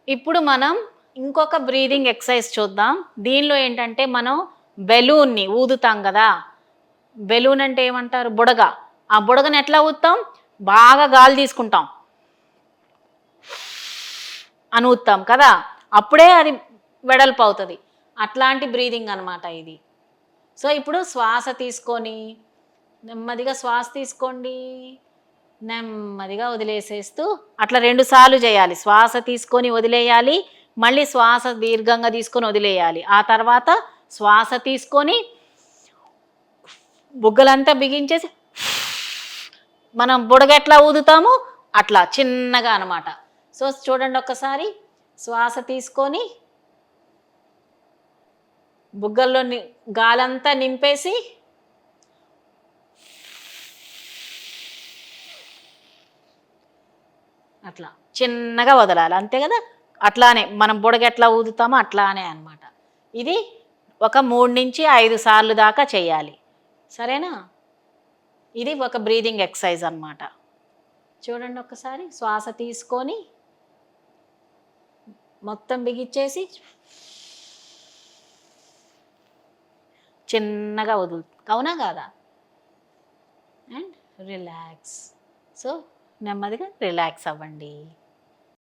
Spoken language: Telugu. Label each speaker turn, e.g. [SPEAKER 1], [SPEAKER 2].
[SPEAKER 1] ఇప్పుడు మనం ఇంకొక బ్రీదింగ్ ఎక్సర్సైజ్ చూద్దాం. దీనిలో ఏంటంటే మనం బెలూన్‌ని ఊదుతాం గదా! బెలూన్ అంటే ఏమంటారు? బుడగ. ఆ బుడగని ఎట్లా ఊదుతాం? బాగా గాలి తీసుకుంటాం. అని ఊదుతాం కదా! అప్పుడే అది వెడల్పు అవుతది. అట్లాంటి బ్రీదింగ్ అనమాట ఇది. సో, ఇప్పుడు శ్వాస తీసుకొని, నెమ్మదిగా శ్వాస తీసుకోండి. నెమ్మదిగా వదిలేసేస్తూ అట్లా 2 సార్లు చేయాలి. శ్వాస తీసుకొని వదిలేయాలి. మళ్ళీ శ్వాస దీర్ఘంగా తీసుకొని వదిలేయాలి. ఆ తర్వాత శ్వాస తీసుకొని బుగ్గలంతా బిగించేసి మనం బుడగెట్లా ఊదుతామో అట్లా చిన్నగా అనమాట. సో, చూడండి ఒక్కసారి. శ్వాస తీసుకొని బుగ్గల్లో గాలంతా నింపేసి అట్లా చిన్నగా వదలాలి. అంతే గదా! అట్లానే మనం బుడగెట్లా ఊదుతామో అట్లానే అనమాట. ఇది ఒక 3-5 సార్లు దాకా చేయాలి. సరేనా? ఇది ఒక బ్రీతింగ్ ఎక్సర్సైజ్ అనమాట. చూడండి ఒక్కసారి. శ్వాస తీసుకొని మొత్తం బిగిచ్చేసి చిన్నగా అవునా కాదా? And relax. సో, నెమ్మదిగా రిలాక్స్ అవ్వండి.